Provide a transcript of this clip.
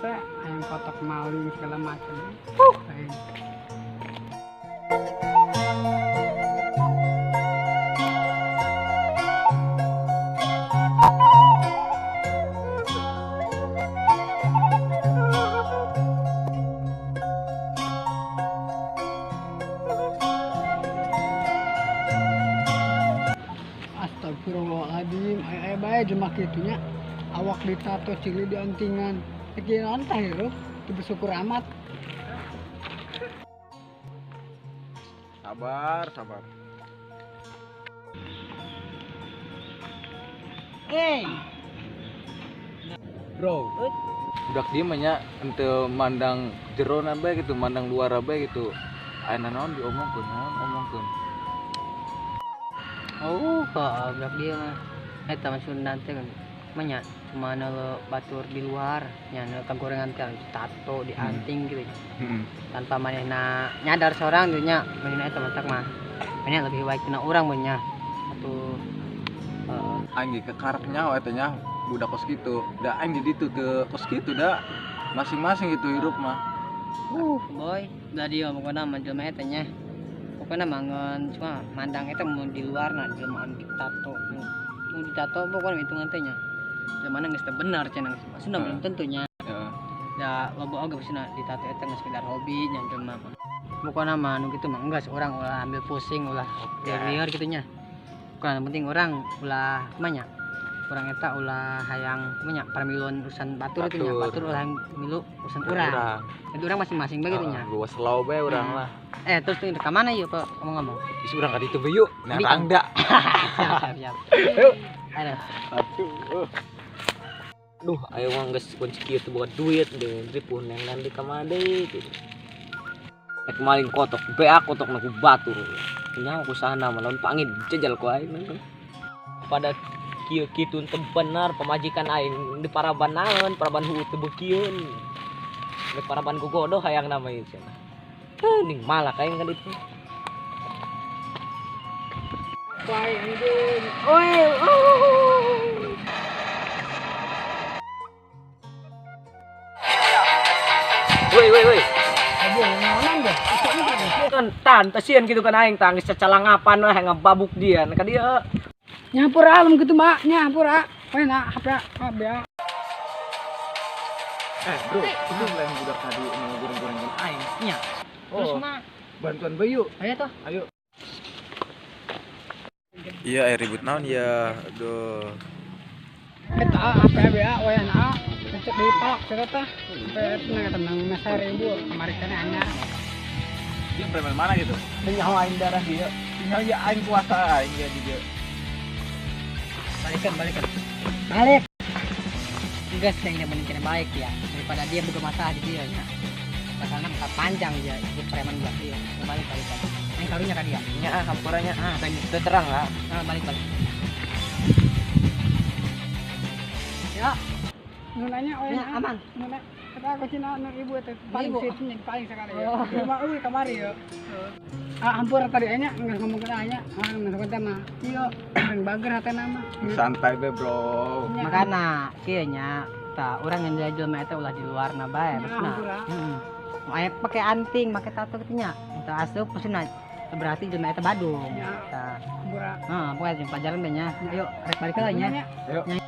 teh ayam kotak maling segala macam. Aing. Astagfirullahaladzim, ay bae cuma kitunya awak ditato cili di antingan. Pikiran tah hirup, bersyukur amat. Sabar, sabar. Bro, budak dia banyak ente mandang jero nabe gitu, mandang luar abe gitu. Ayeuna naon diomongkeun. Oh, kok budak dia mah. Eta mah Sunda teh kan. Manya mana lo batur di luar, nya kagorengan teh tato di anting gitu. Tanpa manehna nyadar seorang dieu nya, manehna eta mentak mah. Manehna lebih baik kena urang mun nya. Atuh Aing ge kekarep nyawa eta nya budak kos kitu. Da aing di ditu teu kos kitu da. Masing-masing itu hirup mah. boy, da dia pokona mah jelema eta nya. Pokona mangon cuma mandang eta mun di luar na jelema anu ditato. Nu ditato pokona hitungan teh nya. Jelema geus teu bener cenah. Maksudna belum tentunya. Heeh. Ya loba oge maksudna ditato eta geus sekedar hobi nya jelema mah. Pokona mah anu kitu mah enggas orang ulah ambil pusing ulah liar kitu nya. Pokona penting orang ulah kumanya. Urang eta ulah hayang kumanya parmiluan urusan batur itu nya. Batur ulah milu urusan urang. Itu urang masing-masing bae kitu nya. Gua slow bae urang lah. Terus tuh ka mana yuk Pak ngomong-ngomong? Is urang ka ditu bae yuk. Narangda. Siap. Yuk. Aduh. Duh, ayo mah geus kunci kieu teh buat duit deh, ripun yang nanti ka made gitu. Ek maling kotok, bea kotok ku batur. Nya ku sana mah lamun pangin jejal ku aing kan. Pada kieu kitu teu bener pamajikan aing di paraban naon, paraban huu teu beukieun. Di paraban gogodo hayang nama ieu cenah. Ning malak aing kan itu. Bae anjing. Woi. Aduh, naon deh. Kan tan tasieun kitu kan aing tangis cacalangapan we ngababuk dia. Ka dia Nyampur alam gitu mak, nyampur ah. Poe na HP ya. Bro, itu yang budak tadi mau goreng-gorengan aing. Nya. Terus mah Bantuan bae yuk. aya toh. Ayo. Iya, ribut naon ya. Aduh. Eta HP ya, we na. Cek di palak cerita. Sampai tenang masa ribu kemarin kan anyar. Dia preman mana gitu? Nyawa aing darah dia. Tinggal ya aing kuasa aing ya juga. Balikan. Balik. Gas yang dia mending baik ya daripada dia buka masalah di dia nya. Masalahnya bakal panjang dia ikut preman belah dia. Balik. Yang karunya ka dia. nya kampurannya teu terang lah. Balik. Ya. Nunanya we Ya, aman. Nuna. Kata aku cina nu ibu eta paling Ibu. sipnya paling sekali ya. Cuma euy kamari ya. Hampur tadi nya geus ngomongkeun anya. Masuk teh mah. Ieu yang bager hatena mah. Santai be, Bro. Makana kieu nya tah urang yang dia jelema eta ulah di luar na bae Ya, maksudna. hampura. Aya pake anting, make tato kitu nya. Tah asup maksudna berarti jelema eta Badung. Ya. Tah. Hampura. Pokoknya pelajaran teh nya. Ayo rek balik heula nya. Nanya. Ayo.